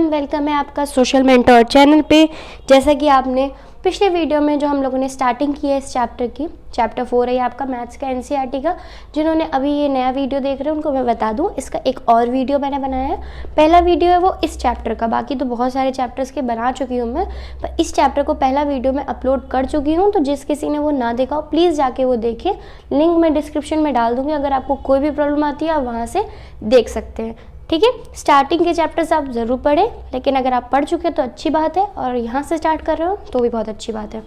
Everyone, welcome है आपका social mentor channel पे। जैसा कि आपने पिछले वीडियो में जो हम लोगों ने स्टार्टिंग की है इस चैप्टर की, चैप्टर 4 है आपका मैथ्स का एनसीईआरटी का। जिन्होंने अभी ये नया वीडियो देख रहे हैं उनको मैं बता दूं, इसका एक और वीडियो मैंने बनाया है। पहला वीडियो है वो इस चैप्टर का, बाकी तो बहुत सारे चैप्टर्स के बना चुकी हूँ मैं, पर इस चैप्टर को पहला वीडियो मैं अपलोड कर चुकी हूँ। तो जिस किसी ने वो ना देखा हो प्लीज़ जाके वो देखें, लिंक मैं डिस्क्रिप्शन में डाल दूँगी। अगर आपको कोई भी प्रॉब्लम आती है आप वहाँ से देख सकते हैं, ठीक है। स्टार्टिंग के चैप्टर्स आप ज़रूर पढ़ें, लेकिन अगर आप पढ़ चुके तो अच्छी बात है, और यहाँ से स्टार्ट कर रहे हो तो भी बहुत अच्छी बात है।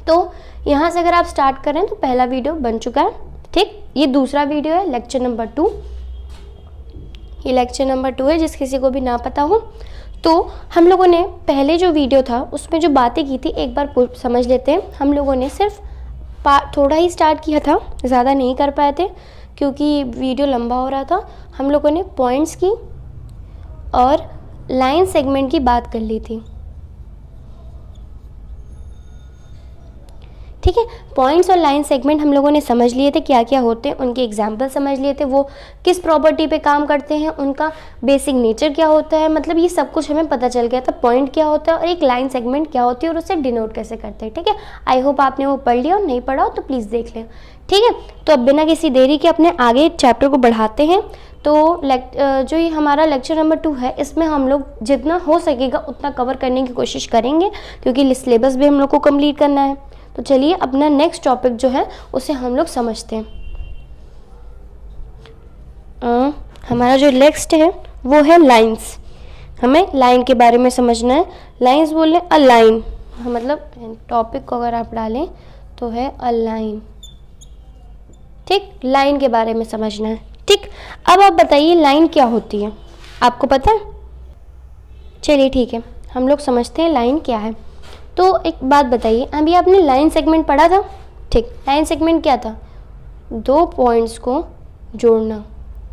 तो यहाँ से अगर आप स्टार्ट करें तो पहला वीडियो बन चुका है, ठीक। ये दूसरा वीडियो है, लेक्चर नंबर 2। ये लेक्चर नंबर 2 है, जिस किसी को भी ना पता हो। तो हम लोगों ने पहले जो वीडियो था उसमें जो बातें की थी एक बार समझ लेते हैं। हम लोगों ने सिर्फ थोड़ा ही स्टार्ट किया था, ज़्यादा नहीं कर पाए थे क्योंकि वीडियो लंबा हो रहा था। हम लोगों ने पॉइंट्स की और लाइन सेगमेंट की बात कर ली थी, ठीक है। पॉइंट्स और लाइन सेगमेंट हम लोगों ने समझ लिए थे क्या क्या होते हैं, उनके एग्जाम्पल समझ लिए थे, वो किस प्रॉपर्टी पे काम करते हैं, उनका बेसिक नेचर क्या होता है, मतलब ये सब कुछ हमें पता चल गया था। पॉइंट क्या होता है और एक लाइन सेगमेंट क्या होती है और उसे डिनोट कैसे करते हैं, ठीक है। आई होप आपने वो पढ़ लिया, और नहीं पढ़ा हो तो प्लीज़ देख लें, ठीक है। तो अब बिना किसी देरी के अपने आगे चैप्टर को बढ़ाते हैं। तो जो ये हमारा लेक्चर नंबर 2 है, इसमें हम लोग जितना हो सकेगा उतना कवर करने की कोशिश करेंगे क्योंकि सिलेबस भी हम लोग को कंप्लीट करना है। तो चलिए अपना नेक्स्ट टॉपिक जो है उसे हम लोग समझते हैं। हमारा जो नेक्स्ट है वो है लाइंस। हमें लाइन के बारे में समझना है। लाइंस बोल रहे, अ लाइन मतलब टॉपिक को अगर आप डालें तो है अ लाइन, ठीक। लाइन के बारे में समझना है, ठीक। अब आप बताइए लाइन क्या होती है, आपको पता है? चलिए ठीक है, हम लोग समझते हैं लाइन क्या है। तो एक बात बताइए, अभी आपने लाइन सेगमेंट पढ़ा था, ठीक। लाइन सेगमेंट क्या था? दो पॉइंट्स को जोड़ना।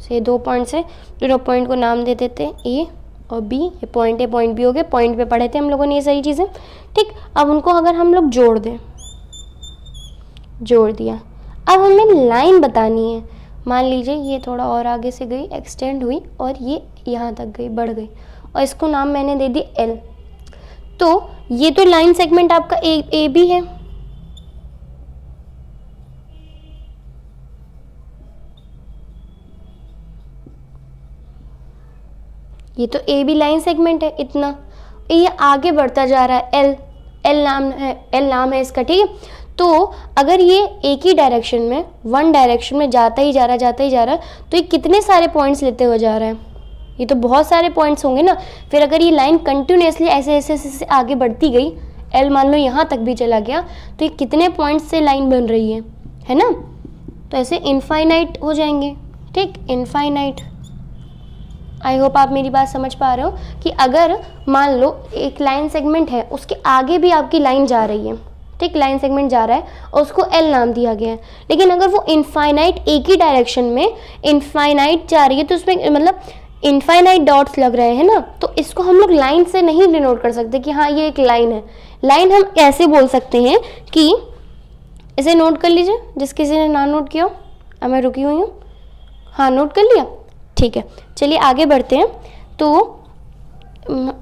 से दो पॉइंट्स है, दोनों पॉइंट को नाम दे देते हैं ए और बी। ये पॉइंट ए पॉइंट बी हो गए, पॉइंट पे पढ़े थे हम लोगों ने ये सारी चीज़ें, ठीक। अब उनको अगर हम लोग जोड़ दें, जोड़ दिया, अब हमें लाइन बतानी है। मान लीजिए ये थोड़ा और आगे से गई, एक्सटेंड हुई और ये यहाँ तक गई, बढ़ गई, और इसको नाम मैंने दे दी एल। तो ये तो लाइन सेगमेंट आपका ए बी है, ये तो ए बी लाइन सेगमेंट है इतना। ये आगे बढ़ता जा रहा है, एल, एल नाम है इसका, ठीक है। तो अगर ये एक ही डायरेक्शन में, वन डायरेक्शन में जाता ही जा रहा है, तो ये कितने सारे पॉइंट्स लेते हुए जा रहा है? ये तो बहुत सारे पॉइंट्स होंगे ना। फिर अगर ये लाइन कंटिन्यूसली ऐसे आगे बढ़ती गई, एल मान लो यहाँ तक भी चला गया, तो ये कितने पॉइंट्स से लाइन बन रही है ना। तो ऐसे इनफाइनाइट हो जाएंगे, ठीक, इनफाइनाइट। आई होप आप मेरी बात समझ पा रहे हो कि अगर मान लो एक लाइन सेगमेंट है, उसके आगे भी आपकी लाइन जा रही है, ठीक, लाइन सेगमेंट जा रहा है और उसको एल नाम दिया गया है, लेकिन अगर वो इनफाइनाइट एक ही डायरेक्शन में इनफाइनाइट जा रही है तो उसमें मतलब इनफाइनाइट डॉट्स लग रहे हैं ना, तो इसको हम लोग लाइन से नहीं डिनोट कर सकते कि हाँ ये एक लाइन है। लाइन हम ऐसे बोल सकते हैं कि, इसे नोट कर लीजिए जिस किसी ने ना नोट किया हो। अब मैं रुकी हुई हूँ, हाँ नोट कर लिया, ठीक है। चलिए आगे बढ़ते हैं। तो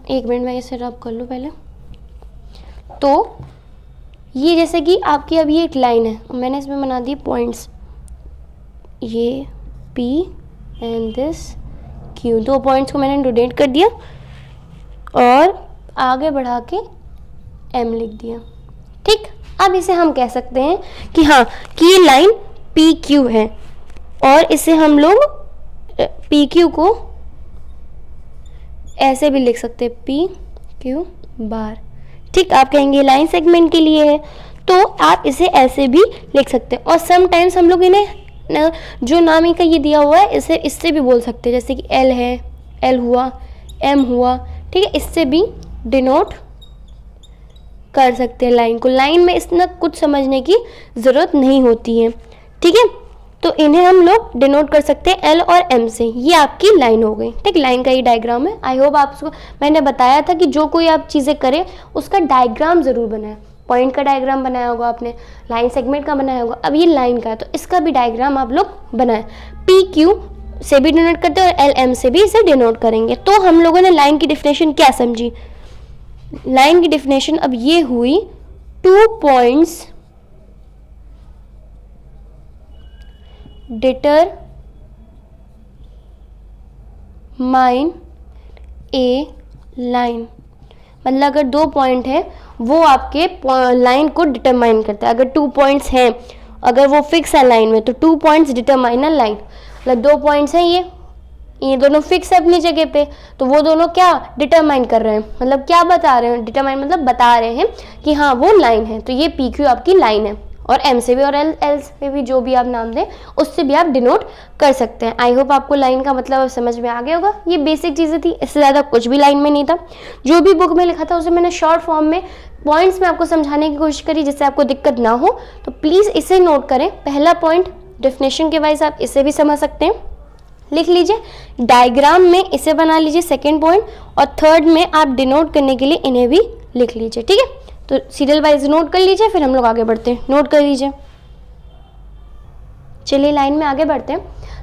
एक मिनट मैं इसे रब कर लूँ पहले। तो ये जैसे कि आपकी अब ये एक लाइन है, मैंने इसमें बना दी पॉइंट्स, ये P एंड दिस Q, दो पॉइंट्स को मैंने डोनेट कर दिया और आगे बढ़ा के M लिख दिया, ठीक। अब इसे हम कह सकते हैं कि हाँ कि ये लाइन PQ है, और इसे हम लोग PQ को ऐसे भी लिख सकते हैं, PQ बार, ठीक। आप कहेंगे लाइन सेगमेंट के लिए है तो आप इसे ऐसे भी लिख सकते हैं। और समटाइम्स हम लोग इन्हें जो नाम इनका ये दिया हुआ है इसे इससे भी बोल सकते हैं, जैसे कि एल है, एल हुआ, एम हुआ, ठीक है। इससे भी डिनोट कर सकते हैं लाइन को। लाइन में इतना कुछ समझने की ज़रूरत नहीं होती है, ठीक है। तो इन्हें हम लोग डिनोट कर सकते हैं एल और एम से। ये आपकी लाइन हो गई, ठीक। लाइन का ही डायग्राम है। आई होप आपको मैंने बताया था कि जो कोई आप चीज़ें करें उसका डायग्राम ज़रूर बनाए। पॉइंट का डायग्राम बनाया होगा आपने, लाइन सेगमेंट का बनाया होगा, अब ये लाइन का है तो इसका भी डायग्राम आप लोग बनाएं। पी क्यू से भी डिनोट करते हैं और एल एम से भी इसे डिनोट करेंगे। तो हम लोगों ने लाइन की डेफिनेशन क्या समझी? लाइन की डेफिनेशन अब ये हुई, 2 पॉइंट्स डिटरमाइन ए लाइन। मतलब अगर 2 पॉइंट है वो आपके लाइन को डिटरमाइन करता है। अगर 2 पॉइंट्स हैं, अगर वो फिक्स है लाइन में, तो 2 पॉइंट्स डिटरमाइन अ लाइन। मतलब 2 पॉइंट्स हैं, ये दोनों फिक्स है अपनी जगह पे, तो वो दोनों क्या डिटरमाइन कर रहे हैं, मतलब क्या बता रहे हैं, डिटरमाइन मतलब बता रहे हैं कि हाँ वो लाइन है। तो ये पी क्यू आपकी लाइन है, और एम से भी और एल से भी, जो भी आप नाम दें उससे भी आप डिनोट कर सकते हैं। आई होप आपको लाइन का मतलब समझ में आ गया होगा। ये बेसिक चीज़ें थी, इससे ज़्यादा कुछ भी लाइन में नहीं था। जो भी बुक में लिखा था उसे मैंने शॉर्ट फॉर्म में पॉइंट्स में आपको समझाने की कोशिश करी, जिससे आपको दिक्कत ना हो। तो प्लीज़ इसे नोट करें। पहला पॉइंट डेफिनेशन के वाइज आप इसे भी समझ सकते हैं, लिख लीजिए। डायग्राम में इसे बना लीजिए सेकेंड पॉइंट, और थर्ड में आप डिनोट करने के लिए इन्हें भी लिख लीजिए। ठीक है, तो सीरियल वाइज नोट कर लीजिए, फिर हम लोग आगे बढ़ते हैं। नोट कर लीजिए। चलिए लाइन में आगे बढ़ते हैं।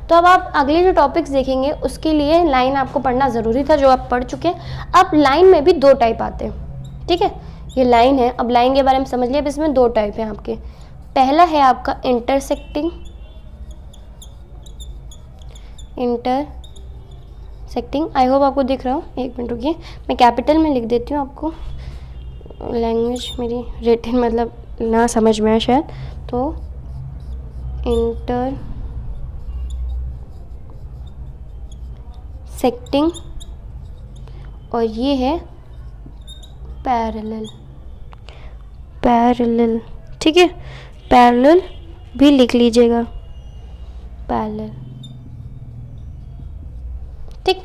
तो अब आप अगले जो टॉपिक्स देखेंगे उसके लिए लाइन आपको पढ़ना ज़रूरी था, जो आप पढ़ चुके हैं। अब लाइन में भी 2 टाइप आते हैं। ठीक है, ये लाइन है। अब लाइन के बारे में समझ लिया। अब इसमें 2 टाइप हैं आपके। पहला है आपका इंटरसेक्टिंग आई होप आपको दिख रहा हो। एक मिनट रुकिए, मैं कैपिटल में लिख देती हूँ आपको, लैंग्वेज मेरी रिटन मतलब ना समझ में आए शायद। तो इंटरसेक्टिंग, और ये है पैरेलल। ठीक है, पैरेलल भी लिख लीजिएगा, पैरेलल। ठीक,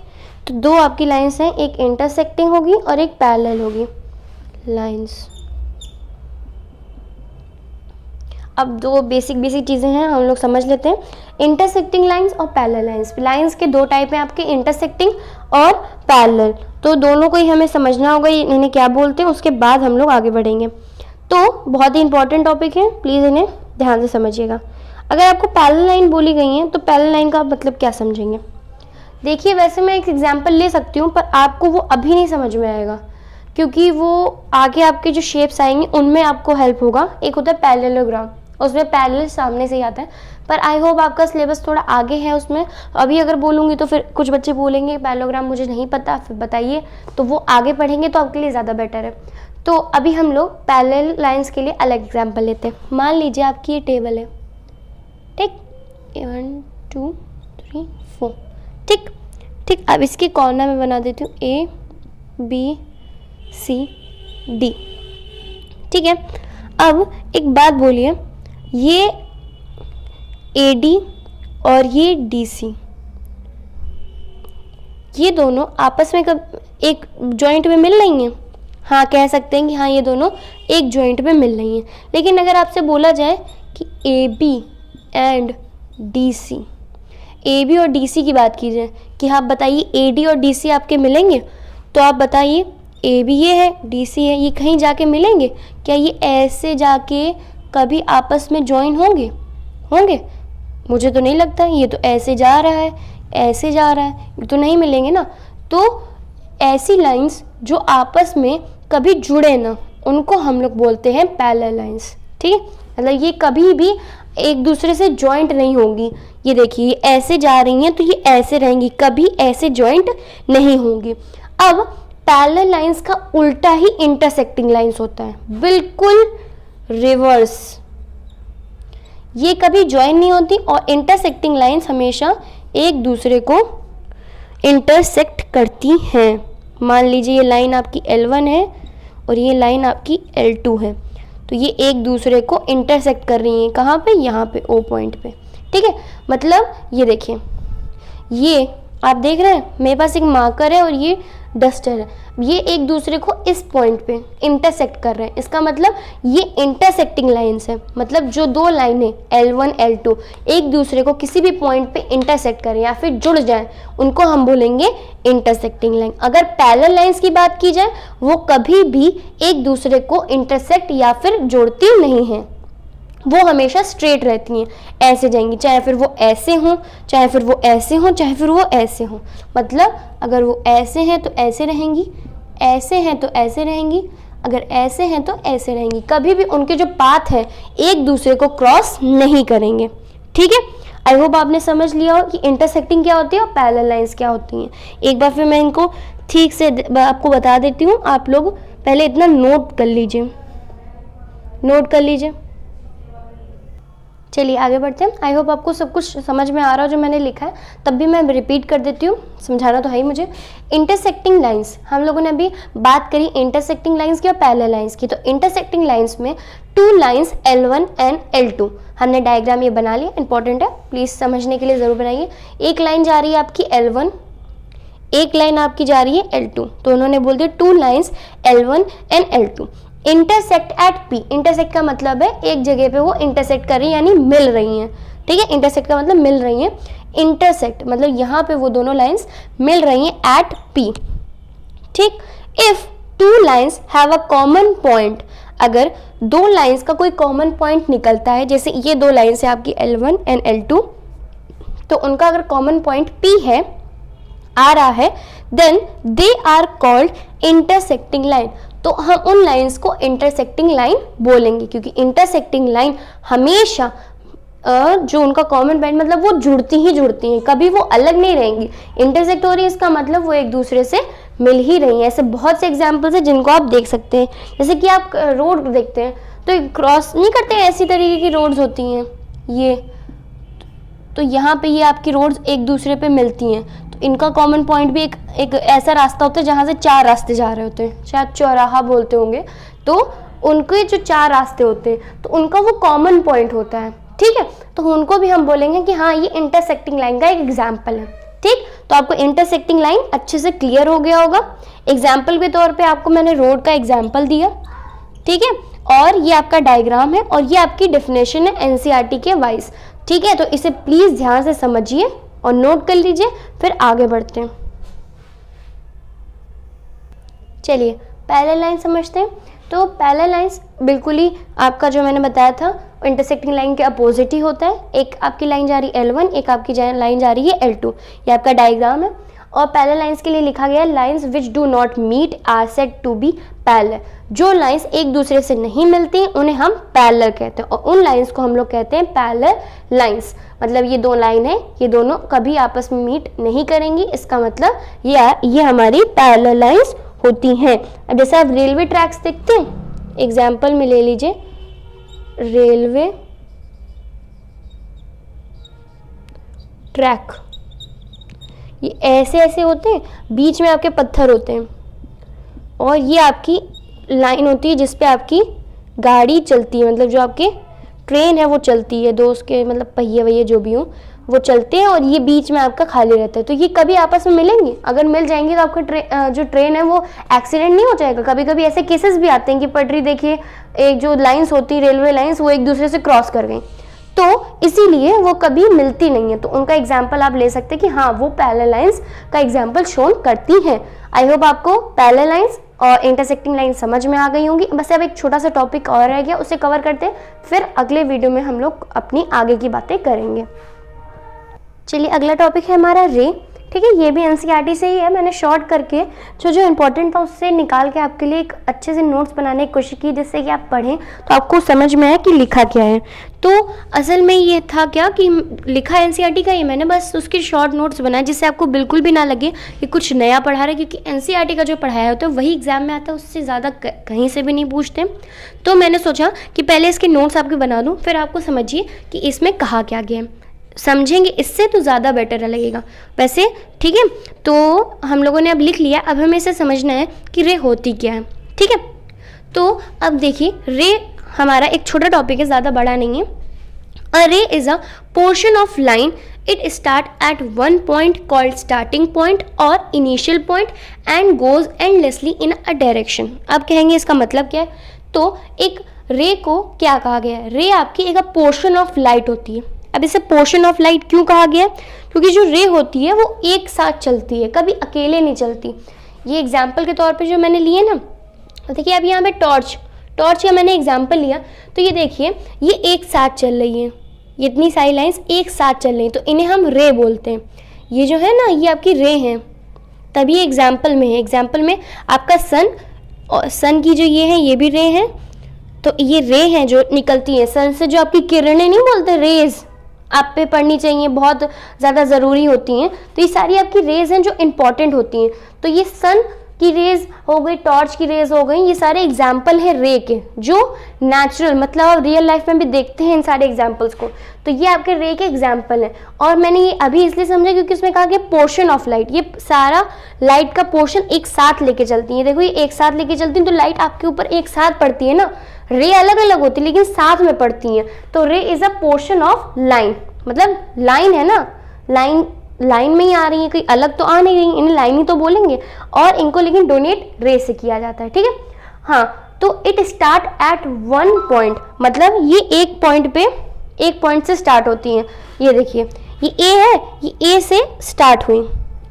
तो 2 आपकी लाइंस हैं, एक इंटरसेक्टिंग होगी और एक पैरेलल होगी लाइंस। अब 2 बेसिक चीज़ें हैं, हम लोग समझ लेते हैं। इंटरसेक्टिंग लाइंस और पैरेलल लाइंस। लाइंस के 2 टाइप हैं आपके, इंटरसेक्टिंग और पैरेलल। तो दोनों को ही हमें समझना होगा इन्हें क्या बोलते हैं, उसके बाद हम लोग आगे बढ़ेंगे। तो बहुत ही इंपॉर्टेंट टॉपिक है, प्लीज़ इन्हें ध्यान से समझिएगा। अगर आपको पैरेलल लाइन बोली गई है तो पैरेलल लाइन का मतलब क्या समझेंगे? देखिए, वैसे मैं एक एग्जाम्पल ले सकती हूँ, पर आपको वो अभी नहीं समझ में आएगा, क्योंकि वो आगे आपके जो शेप्स आएंगे उनमें आपको हेल्प होगा। एक होता है पैरेललोग्राम, उसमें पैरेलल सामने से ही आता है, पर आई होप आपका सिलेबस थोड़ा आगे है उसमें। अभी अगर बोलूँगी तो फिर कुछ बच्चे बोलेंगे पैरेललोग्राम मुझे नहीं पता, फिर बताइए, तो वो आगे पढ़ेंगे तो आपके लिए ज़्यादा बेटर है। तो अभी हम लोग पैरेलल लाइंस के लिए अलग एग्जाम्पल लेते हैं। मान लीजिए आपकी ये टेबल है, ठीक, 1 2 3 4, ठीक। अब इसके कॉर्नर में बना देती हूँ A B C D, ठीक है। अब एक बात बोलिए, ये AD और ये DC, ये दोनों आपस में कब एक जॉइंट में मिल रही हैं? हाँ, कह सकते हैं कि हाँ ये दोनों एक जॉइंट में मिल रही हैं। लेकिन अगर आपसे बोला जाए कि AB एंड DC, AB और DC की बात की जाए कि आप बताइए AD और DC आपके मिलेंगे, तो आप बताइए AB ये है, DC है, ये कहीं जाके मिलेंगे क्या? ये ऐसे जाके कभी आपस में ज्वाइन होंगे? मुझे तो नहीं लगता। ये तो ऐसे जा रहा है, ऐसे जा रहा है, ये तो नहीं मिलेंगे ना। तो ऐसी लाइंस जो आपस में कभी जुड़े ना, उनको हम लोग बोलते हैं पैरेलल लाइंस, ठीक है। मतलब ये कभी भी एक दूसरे से जॉइंट नहीं होंगी। ये देखिए, ये ऐसे जा रही हैं तो ये ऐसे रहेंगी, कभी ऐसे जॉइंट नहीं होंगी। अब पैरेलल लाइंस का उल्टा ही इंटरसेक्टिंग लाइंस होता है, बिल्कुल रिवर्स। ये कभी ज्वाइन नहीं होती और इंटरसेक्टिंग लाइंस हमेशा एक दूसरे को इंटरसेक्ट करती हैं। मान लीजिए ये लाइन आपकी L1 है और ये लाइन आपकी L2 है, तो ये एक दूसरे को इंटरसेक्ट कर रही हैं। कहाँ पे? यहाँ पे O पॉइंट पे, ठीक है। मतलब ये देखिए, ये आप देख रहे हैं मेरे पास एक मार्कर है और ये डस्टर है, ये एक दूसरे को इस पॉइंट पे इंटरसेक्ट कर रहे हैं। इसका मतलब ये इंटरसेक्टिंग लाइंस है। मतलब जो 2 लाइनें L1 L2 एक दूसरे को किसी भी पॉइंट पे इंटरसेक्ट करें या फिर जुड़ जाएं, उनको हम बोलेंगे इंटरसेक्टिंग लाइन। अगर पैरेलल लाइंस की बात की जाए, वो कभी भी एक दूसरे को इंटरसेक्ट या फिर जोड़ती नहीं है। वो हमेशा स्ट्रेट रहती हैं, ऐसे जाएंगी, चाहे फिर वो ऐसे हों, चाहे फिर वो ऐसे हों, चाहे फिर वो ऐसे हों। मतलब अगर वो ऐसे हैं तो ऐसे रहेंगी, ऐसे हैं तो ऐसे रहेंगी, अगर ऐसे हैं तो ऐसे रहेंगी। कभी भी उनके जो पाथ है एक दूसरे को क्रॉस नहीं करेंगे। ठीक है, आई होप आपने समझ लिया हो कि इंटरसेक्टिंग क्या होती है और पैरेलल लाइंस क्या होती हैं। एक बार फिर मैं इनको ठीक से आपको बता देती हूँ, आप लोग पहले इतना नोट कर लीजिए, नोट कर लीजिए। चलिए आगे बढ़ते हैं। आई होप आपको सब कुछ समझ में आ रहा हो जो मैंने लिखा है, तब भी मैं रिपीट कर देती हूँ, समझाना तो है ही मुझे। इंटरसेक्टिंग लाइंस, हम लोगों ने अभी बात करी इंटरसेक्टिंग लाइंस की और पैरेलल लाइंस की। तो इंटरसेक्टिंग लाइंस में two lines L1 and L2, हमने डायग्राम ये बना लिया, इंपॉर्टेंट है, प्लीज समझने के लिए जरूर बनाइए। एक लाइन जा रही है आपकी L1, एक लाइन आपकी जा रही है L2, तो उन्होंने बोल दिया two lines L1 and L2 intersect at P। Intersect का मतलब है एक जगह पे वो इंटरसेक्ट कर रही है, यानी मिल रही हैं। ठीक है, इंटरसेक्ट का मतलब मिल रही हैं, इंटरसेक्ट मतलब यहाँ पे वो दोनों लाइंस मिल रही हैं एट P। ठीक, if two lines have a common point, अगर दो लाइंस का कोई कॉमन पॉइंट निकलता है, जैसे ये दो लाइंस है आपकी L1 एंड L2, तो उनका अगर कॉमन पॉइंट P है, आ रहा है, then they are called intersecting line. तो हम उन लाइंस को इंटरसेक्टिंग लाइन बोलेंगे, क्योंकि इंटरसेक्टिंग लाइन हमेशा जो उनका कॉमन पॉइंट मतलब वो जुड़ती ही जुड़ती हैं, कभी वो अलग नहीं रहेंगी। इंटरसेक्ट हो रही है इसका मतलब वो एक दूसरे से मिल ही रही हैं। ऐसे बहुत से एग्जाम्पल्स हैं जिनको आप देख सकते हैं, जैसे कि आप रोड देखते हैं तो क्रॉस नहीं करते हैं, ऐसी तरीके की रोड्स होती हैं ये, तो यहाँ पे ये आपकी रोड्स एक दूसरे पे मिलती हैं, तो इनका कॉमन पॉइंट भी एक ऐसा रास्ता होता है जहाँ से चार रास्ते जा रहे होते हैं, शायद चौराहा बोलते होंगे, तो उनके जो चार रास्ते होते हैं तो उनका वो कॉमन पॉइंट होता है। ठीक है, तो उनको भी हम बोलेंगे कि हाँ ये इंटरसेक्टिंग लाइन का एक एग्जाम्पल है। ठीक, तो आपको इंटरसेक्टिंग लाइन अच्छे से क्लियर हो गया होगा। एग्जाम्पल के तौर पे आपको मैंने रोड का एग्जाम्पल दिया, ठीक है, और ये आपका डायग्राम है और ये आपकी डेफिनेशन है एनसीईआरटी के वाइज। ठीक है, तो इसे प्लीज ध्यान से समझिए और नोट कर लीजिए, फिर आगे बढ़ते हैं। चलिए पैरेलल लाइन समझते हैं। तो पैरेलल लाइंस बिल्कुल ही आपका जो मैंने बताया था इंटरसेक्टिंग लाइन के अपोजिट ही होता है। एक आपकी लाइन जा रही है L1, एक आपकी लाइन जा रही है L2, ये आपका डायग्राम है। और पैरेलल लाइंस के लिए लिखा गया है lines which do not meet are said to be parallel. जो लाइंस एक दूसरे से नहीं मिलती उन्हें हम पैरेलल कहते हैं, और उन लाइंस को हम लोग कहते हैं पैरेलल लाइंस। मतलब ये दो लाइन है, ये दोनों कभी आपस में मीट नहीं करेंगी, इसका मतलब ये हमारी पैरेलल लाइंस होती हैं। अब जैसे आप रेलवे ट्रैक्स देखते हैं, एग्जाम्पल में ले लीजिए रेलवे ट्रैक, ये ऐसे ऐसे होते हैं, बीच में आपके पत्थर होते हैं, और ये आपकी लाइन होती है जिसपे आपकी गाड़ी चलती है, मतलब जो आपकी ट्रेन है वो चलती है, दो उसके मतलब पहिए वहिए जो भी हो वो चलते हैं, और ये बीच में आपका खाली रहता है। तो ये कभी आपस में मिलेंगे, अगर मिल जाएंगे तो आपका जो ट्रेन है वो एक्सीडेंट नहीं हो जाएगा। कभी कभी ऐसे केसेस भी आते हैं कि पटरी देखिए, एक जो लाइंस होती है रेलवे लाइंस वो एक दूसरे से क्रॉस कर गई, तो इसीलिए वो कभी मिलती नहीं है। तो उनका एग्जाम्पल आप ले सकते हैं कि हाँ वो पैरेलल लाइंस का एग्जाम्पल शोन करती हैं। आई होप आपको पैरेलल लाइंस और इंटरसेक्टिंग लाइन समझ में आ गई होंगी। बस अब एक छोटा सा टॉपिक और रह गया, उसे कवर करते हैं, फिर अगले वीडियो में हम लोग अपनी आगे की बातें करेंगे। चलिए अगला टॉपिक है हमारा रे। ठीक है, ये भी एनसीईआरटी से ही है, मैंने शॉर्ट करके जो इम्पोर्टेंट था उससे निकाल के आपके लिए एक अच्छे से नोट्स बनाने की कोशिश की, जिससे कि आप पढ़ें तो आपको समझ में आए कि लिखा क्या है। तो असल में ये था क्या कि लिखा एनसीईआरटी का ही, मैंने बस उसके शॉर्ट नोट्स बनाए जिससे आपको बिल्कुल भी ना लगे कि कुछ नया पढ़ा रहे, क्योंकि एनसीईआरटी का जो पढ़ाया होता है वही एग्जाम में आता है, उससे ज़्यादा कहीं से भी नहीं पूछते। तो मैंने सोचा कि पहले इसके नोट्स आपके बना दूँ, फिर आपको समझिए कि इसमें कहा क्या गया है, समझेंगे इससे तो ज़्यादा बेटर लगेगा वैसे। ठीक है, तो हम लोगों ने अब लिख लिया, अब हमें इसे समझना है कि रे होती क्या है। ठीक है, तो अब देखिए रे हमारा एक छोटा टॉपिक है, ज़्यादा बड़ा नहीं है। A ray is a portion of line, it start at one point called starting point और initial point and goes endlessly in a direction. अब कहेंगे इसका मतलब क्या है, तो एक रे को क्या कहा गया है, रे आपकी एक पोर्शन ऑफ लाइट होती है। अब इसे पोर्शन ऑफ लाइट क्यों कहा गया, क्योंकि जो रे होती है वो एक साथ चलती है, कभी अकेले नहीं चलती। ये एग्जाम्पल के तौर पे जो मैंने लिए ना, देखिए अब यहाँ पे टॉर्च का मैंने एग्जाम्पल लिया तो ये देखिए ये एक साथ चल रही है, ये इतनी सारी लाइंस एक साथ चल रही हैं तो इन्हें हम रे बोलते हैं। ये जो है ना ये आपकी रे हैं, तभी एग्जाम्पल में है। एग्जाम्पल में आपका सन और सन की जो ये है ये भी रे हैं, तो ये रे हैं जो निकलती हैं सन से, जो आपकी किरणें नहीं बोलते रेज, आप पे पढ़नी चाहिए, बहुत ज़्यादा ज़रूरी होती हैं। तो ये सारी आपकी रेज हैं जो इंपॉर्टेंट होती हैं। तो ये सन की रेज हो गई, टॉर्च की रेज हो गई, ये सारे एग्जाम्पल है रे के जो नेचुरल मतलब आप रियल लाइफ में भी देखते हैं इन सारे एग्जाम्पल्स को। तो ये आपके रे के एग्जाम्पल हैं। और मैंने ये अभी इसलिए समझा क्योंकि उसमें कहा कि पोर्शन ऑफ लाइट, ये सारा लाइट का पोर्शन एक साथ लेके चलती है। देखो ये एक साथ लेके चलती हैं तो लाइट आपके ऊपर एक साथ पड़ती है ना, रे अलग अलग होती है लेकिन साथ में पड़ती हैं। तो रे is a portion of line, मतलब लाइन है ना, लाइन में ही आ रही है, कोई अलग तो आ नहीं रही, इन्हें लाइन ही तो बोलेंगे। और इनको लेकिन डोनेट रे से किया जाता है, ठीक है। हाँ, तो it start at one point, मतलब ये एक पॉइंट पे, एक पॉइंट से स्टार्ट होती हैं। ये देखिए ये ए है, ये ए से स्टार्ट हुई,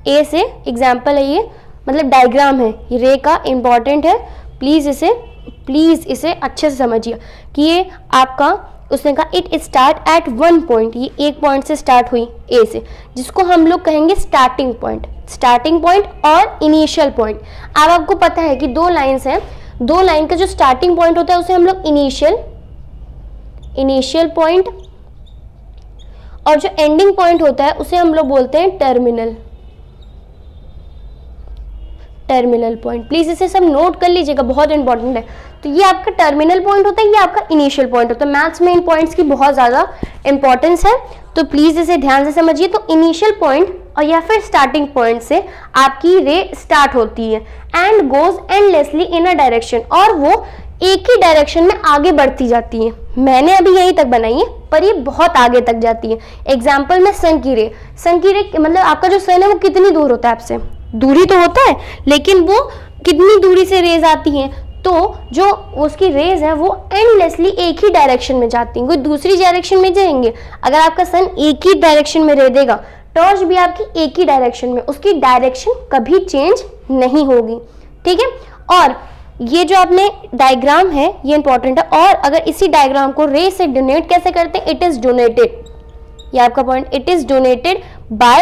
ए से एग्जाम्पल है ये, मतलब डायग्राम है ये रे का, इंपॉर्टेंट है। प्लीज़ इसे अच्छे से समझिए कि ये आपका, उसने कहा it start at one point, ये एक पॉइंट से स्टार्ट हुई ए से, जिसको हम लोग कहेंगे स्टार्टिंग पॉइंट और इनिशियल पॉइंट। अब आपको पता है कि दो लाइंस हैं, दो लाइन का जो स्टार्टिंग पॉइंट होता है उसे हम लोग इनिशियल पॉइंट, और जो एंडिंग पॉइंट होता है उसे हम लोग बोलते हैं टर्मिनल पॉइंट। प्लीज इसे सब नोट कर लीजिएगा, बहुत इंपॉर्टेंट है। तो ये आपका टर्मिनल पॉइंट होता है, ये आपका इनिशियल पॉइंट होता है। मैथ्स में इन पॉइंट्स की बहुत ज़्यादा इंपॉर्टेंस है, तो प्लीज़ इसे ध्यान से समझिए। तो इनिशियल पॉइंट और या फिर स्टार्टिंग पॉइंट से आपकी रे स्टार्ट होती है and goes endlessly in a direction, और वो एक ही डायरेक्शन में आगे बढ़ती जाती है। मैंने अभी यहीं तक बनाई है पर ये बहुत आगे तक जाती है। एग्जाम्पल में सन की रे मतलब आपका जो सन है वो कितनी दूर होता है आपसे, दूरी तो होता है लेकिन वो कितनी दूरी से रेज आती हैं, तो जो उसकी रेज है वो एंडलेसली एक ही डायरेक्शन में जाती हैं, कोई दूसरी डायरेक्शन में जाएंगे। अगर आपका सन एक ही डायरेक्शन में रह देगा, टॉर्च भी आपकी एक ही डायरेक्शन में, उसकी डायरेक्शन कभी चेंज नहीं होगी, ठीक है। और ये जो आपने डायग्राम है ये इंपॉर्टेंट है। और अगर इसी डायग्राम को रे से डोनेट कैसे करते हैं, इट इज डोनेटेड, ये आपका point, it is donated by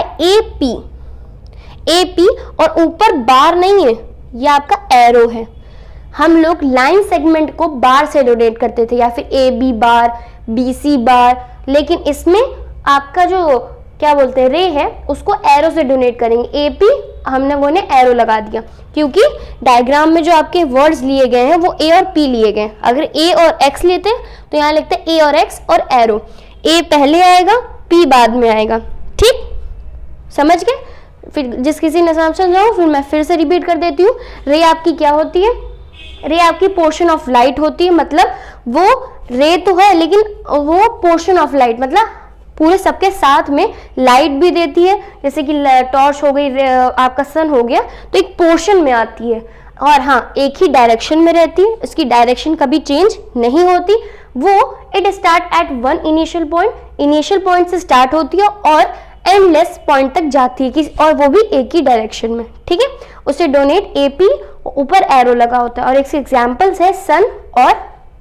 AP, और ऊपर बार नहीं है, ये आपका एरो है। हम लोग लाइन सेगमेंट को बार से डोनेट करते थे या फिर A B bar, B C बार, लेकिन इसमें आपका जो क्या बोलते हैं रे है उसको एरो से डोनेट करेंगे। एपी हमने वो ने एरो लगा दिया क्योंकि डायग्राम में जो आपके वर्ड्स लिए गए हैं वो ए और पी लिए गए। अगर ए और एक्स लेते तो यहाँ लिखते ए और एक्स और एरो, ए पहले आएगा पी बाद में आएगा, ठीक, समझ गए। फिर जिस किसी ने समझा फिर मैं फिर से रिपीट कर देती हूँ। रे आपकी क्या होती है, रे आपकी पोर्शन ऑफ लाइट होती है, मतलब वो रे तो है लेकिन वो पोर्शन ऑफ लाइट मतलब पूरे सबके साथ में लाइट भी देती है, जैसे कि टॉर्च हो गई, आपका सन हो गया, तो एक पोर्शन में आती है। और हाँ, एक ही डायरेक्शन में रहती है, इसकी डायरेक्शन कभी चेंज नहीं होती। वो it start at one initial point से स्टार्ट होती है और एंडलेस पॉइंट तक जाती है, और वो भी एक ही डायरेक्शन में, ठीक है। उसे डोनेट एपी, ऊपर एरो लगा होता है। और एक एग्जाम्पल्स है सन और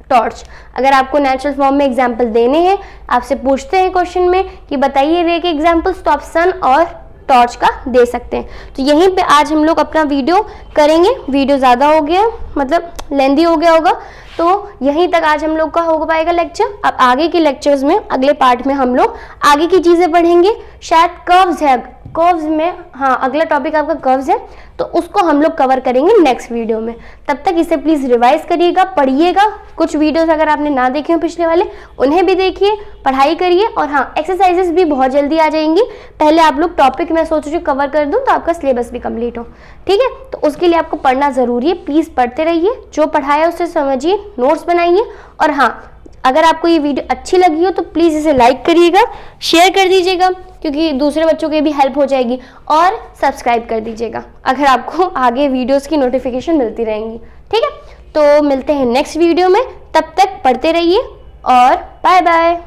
टॉर्च। अगर आपको नेचुरल फॉर्म में एग्जाम्पल देने हैं, आपसे पूछते हैं क्वेश्चन में कि बताइए रे के एग्जाम्पल्स, तो आप सन और टॉर्च का दे सकते हैं। तो यहीं पे आज हम लोग अपना वीडियो करेंगे। वीडियो ज़्यादा हो गया, मतलब लेंदी हो गया होगा, तो यहीं तक आज हम लोग का हो पाएगा लेक्चर। अब आगे के लेक्चर्स में, अगले पार्ट में हम लोग आगे की चीज़ें पढ़ेंगे। शायद कर्व्स है, कर्व्स में, हाँ अगला टॉपिक आपका कर्व्स है, तो उसको हम लोग कवर करेंगे नेक्स्ट वीडियो में। तब तक इसे प्लीज़ रिवाइज करिएगा, पढ़िएगा। कुछ वीडियोस अगर आपने ना देखे हो पिछले वाले, उन्हें भी देखिए, पढ़ाई करिए। और हाँ, एक्सरसाइजेस भी बहुत जल्दी आ जाएंगी। पहले आप लोग टॉपिक मैं सोच रही हूँ कवर कर दूँ तो आपका सिलेबस भी कंप्लीट हो, ठीक है। तो उसके लिए आपको पढ़ना ज़रूरी है, प्लीज़ पढ़ते रहिए, जो पढ़ाया उससे समझिए, नोट्स बनाइए। और हाँ, अगर आपको ये वीडियो अच्छी लगी हो तो प्लीज़ इसे लाइक करिएगा, शेयर कर दीजिएगा, क्योंकि दूसरे बच्चों के भी हेल्प हो जाएगी, और सब्सक्राइब कर दीजिएगा अगर आपको आगे वीडियोस की नोटिफिकेशन मिलती रहेंगी, ठीक है। तो मिलते हैं नेक्स्ट वीडियो में, तब तक पढ़ते रहिए और बाय बाय।